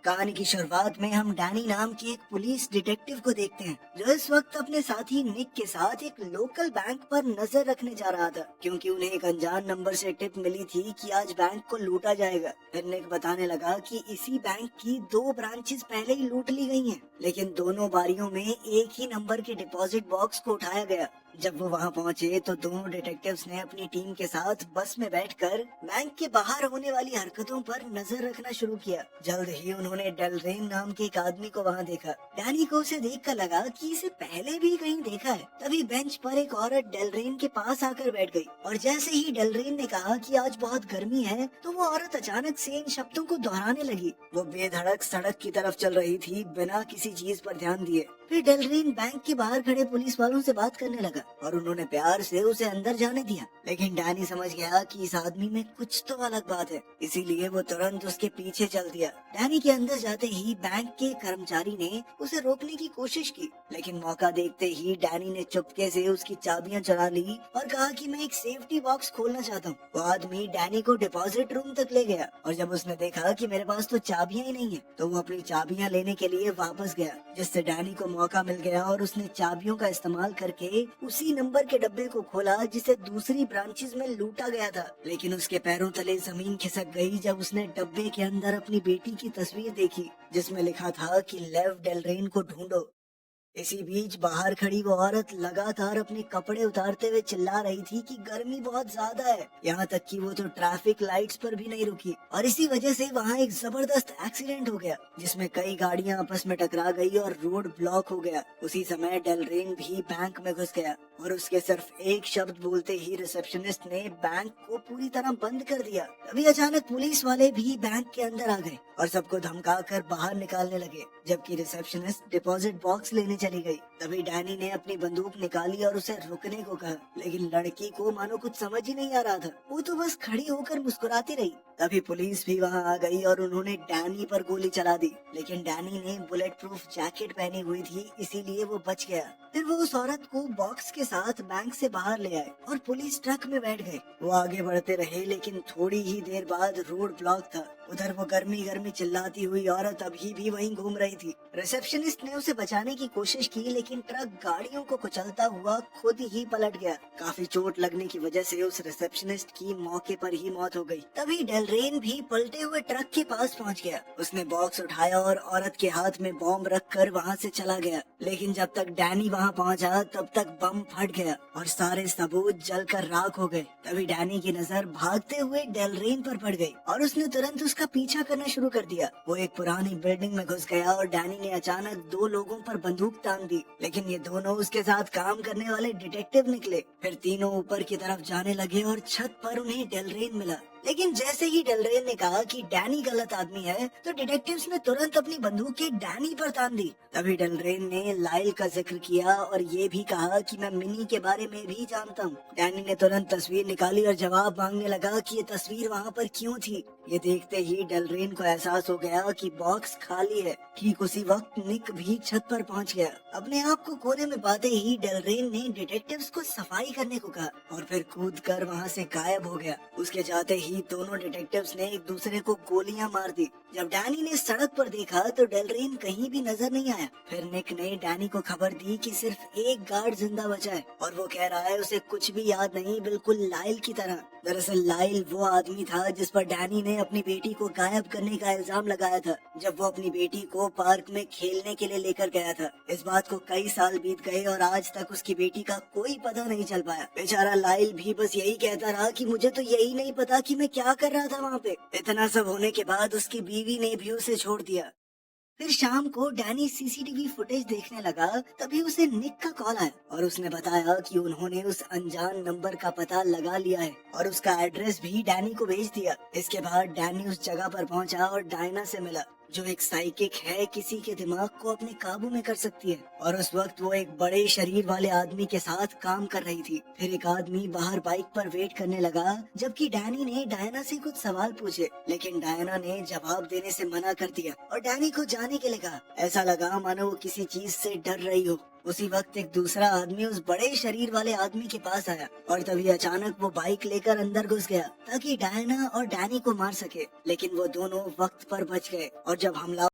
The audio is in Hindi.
कहानी की शुरुआत में हम डैनी नाम की एक पुलिस डिटेक्टिव को देखते हैं, जो इस वक्त अपने साथी निक के साथ एक लोकल बैंक पर नजर रखने जा रहा था, क्योंकि उन्हें एक अनजान नंबर से टिप मिली थी कि आज बैंक को लूटा जाएगा। फिर निक बताने लगा कि इसी बैंक की 2 ब्रांचेस पहले ही लूट ली गई हैं, लेकिन दोनों बारियों में एक ही नंबर के डिपॉजिट बॉक्स को उठाया गया। जब वो वहाँ पहुँचे तो दोनों डिटेक्टिव्स ने अपनी टीम के साथ बस में बैठकर बैंक के बाहर होने वाली हरकतों पर नजर रखना शुरू किया। जल्द ही उन्होंने डेलरेन नाम के एक आदमी को वहाँ देखा। डैनी को उसे देखकर लगा कि इसे पहले भी कहीं देखा है। तभी बेंच पर एक औरत डेलरेन के पास आकर बैठ गई, और जैसे ही डेलरेन ने कहा कि आज बहुत गर्मी है, तो वो औरत अचानक से इन शब्दों को दोहराने लगी। वो बेधड़क सड़क की तरफ चल रही थी, बिना किसी चीज पर ध्यान दिए। फिर डेलरेन बैंक के बाहर खड़े पुलिस वालों से बात करने लगा, और उन्होंने प्यार से उसे अंदर जाने दिया। लेकिन डैनी समझ गया कि इस आदमी में कुछ तो अलग बात है, इसीलिए वो तुरंत उसके पीछे चल दिया। डैनी के अंदर जाते ही बैंक के कर्मचारी ने उसे रोकने की कोशिश की, लेकिन मौका देखते ही डैनी ने चुपके से उसकी चाबियां चुरा ली और कहा कि मैं एक सेफ्टी बॉक्स खोलना चाहता हूँ। वो आदमी डैनी को डिपॉजिट रूम तक ले गया, और जब उसने देखा कि मेरे पास तो चाबियां ही नहीं है, तो वो अपनी चाबियां लेने के लिए वापस गया, जिससे डैनी को मौका मिल गया और उसने चाबियों का इस्तेमाल करके उसी नंबर के डब्बे को खोला जिसे दूसरी ब्रांचेस में लूटा गया था। लेकिन उसके पैरों तले जमीन खिसक गई जब उसने डब्बे के अंदर अपनी बेटी की तस्वीर देखी, जिसमें लिखा था कि लेव डेलरेन को ढूंढो। इसी बीच बाहर खड़ी वो औरत लगातार अपने कपड़े उतारते हुए चिल्ला रही थी कि गर्मी बहुत ज्यादा है। यहाँ तक कि वो तो ट्रैफिक लाइट्स पर भी नहीं रुकी, और इसी वजह से वहाँ एक जबरदस्त एक्सीडेंट हो गया, जिसमें कई गाड़ियाँ आपस में टकरा गई और रोड ब्लॉक हो गया। उसी समय डेलरेन भी बैंक में घुस गया, और उसके सिर्फ एक शब्द बोलते ही रिसेप्शनिस्ट ने बैंक को पूरी तरह बंद कर दिया। तभी अचानक पुलिस वाले भी बैंक के अंदर आ गए और सबको धमकाकर बाहर निकालने लगे, जबकि रिसेप्शनिस्ट डिपॉजिट बॉक्स लेने चली गई। तभी डैनी ने अपनी बंदूक निकाली और उसे रुकने को कहा, लेकिन लड़की को मानो कुछ समझ ही नहीं आ रहा था। वो तो बस खड़ी होकर मुस्कुराती रही। तभी पुलिस भी वहाँ आ गई और उन्होंने डैनी पर गोली चला दी, लेकिन डैनी ने बुलेट प्रूफ जैकेट पहनी हुई थी, इसीलिए वो बच गया। फिर वो उस औरत को बॉक्स के साथ बैंक से बाहर ले आए और पुलिस ट्रक में बैठ गए। वो आगे बढ़ते रहे, लेकिन थोड़ी ही देर बाद रोड ब्लॉक था। उधर वो गर्मी गर्मी चिल्लाती हुई औरत अभी भी वहीं घूम रही थी। रिसेप्शनिस्ट ने उसे बचाने की कोशिश की, लेकिन ट्रक गाड़ियों को कुचलता हुआ खुद ही पलट गया। काफी चोट लगने की वजह से उस रिसेप्शनिस्ट की मौके पर ही मौत हो गई। तभी डेलरेन भी पलटे हुए ट्रक के पास पहुंच गया। उसने बॉक्स उठाया और औरत के हाथ में बॉम्ब रखकर वहां से चला गया, लेकिन जब तक डैनी वहां पहुंचा तब तक बम फट गया और सारे सबूत जलकर राख हो गए। तभी डैनी की नजर भागते हुए डेलरेन पर पड़ गई, और उसने तुरंत उसका पीछा करना शुरू कर दिया। वो एक पुरानी बिल्डिंग में घुस गया और डैनी ने अचानक 2 लोगों पर बंदूक तान दी, लेकिन ये दोनों उसके साथ काम करने वाले डिटेक्टिव निकले। फिर तीनों ऊपर की तरफ जाने लगे और छत पर उन्हें डेलरेन मिला। लेकिन जैसे ही डेलरेन ने कहा कि डैनी गलत आदमी है, तो डिटेक्टिव्स ने तुरंत अपनी बंदूकें डैनी पर तान दी। तभी डेलरेन ने लाइल का जिक्र किया और ये भी कहा कि मैं मिनी के बारे में भी जानता हूँ। डैनी ने तुरंत तस्वीर निकाली और जवाब मांगने लगा कि ये तस्वीर वहाँ पर क्यों थी। ये देखते ही डेलरेन को एहसास हो गया कि बॉक्स खाली है। ठीक उसी वक्त निक भी छत पर पहुँच गया। अपने आप को कोने में पाते ही डेलरेन ने डिटेक्टिव्स को सफाई करने को कहा और फिर कूद कर वहाँ से गायब हो गया। उसके जाते ही दोनों डिटेक्टिव्स ने एक दूसरे को गोलियां मार दी। जब डैनी ने सड़क पर देखा तो डेलरेन कहीं भी नजर नहीं आया। फिर निक ने डैनी को खबर दी कि सिर्फ एक गार्ड जिंदा बचा है, और वो कह रहा है उसे कुछ भी याद नहीं, बिल्कुल लाइल की तरह। दरअसल लाइल वो आदमी था जिस पर डैनी ने अपनी बेटी को गायब करने का इल्जाम लगाया था, जब वो अपनी बेटी को पार्क में खेलने के लिए लेकर गया था। इस बात को कई साल बीत गए और आज तक उसकी बेटी का कोई पता नहीं चल पाया। बेचारा लाइल भी बस यही कहता रहा कि मुझे तो यही नहीं पता कि मैं क्या कर रहा था वहाँ पे। इतना सब होने के बाद उसकी बीवी ने भी उसे छोड़ दिया। फिर शाम को डैनी सीसीटीवी फुटेज देखने लगा। तभी उसे निक का कॉल आया और उसने बताया कि उन्होंने उस अनजान नंबर का पता लगा लिया है और उसका एड्रेस भी डैनी को भेज दिया। इसके बाद डैनी उस जगह पर पहुंचा और डायना से मिला, जो एक साइकिक है, किसी के दिमाग को अपने काबू में कर सकती है। और उस वक्त वो एक बड़े शरीर वाले आदमी के साथ काम कर रही थी। फिर एक आदमी बाहर बाइक पर वेट करने लगा, जबकि डैनी ने डायना से कुछ सवाल पूछे, लेकिन डायना ने जवाब देने से मना कर दिया और डैनी को जाने के लिए कहा। ऐसा लगा मानो वो किसी चीज से डर रही हो। उसी वक्त एक दूसरा आदमी उस बड़े शरीर वाले आदमी के पास आया और तभी अचानक वो बाइक लेकर अंदर घुस गया ताकि डायना और डैनी को मार सके, लेकिन वो दोनों वक्त पर बच गए और जब हमला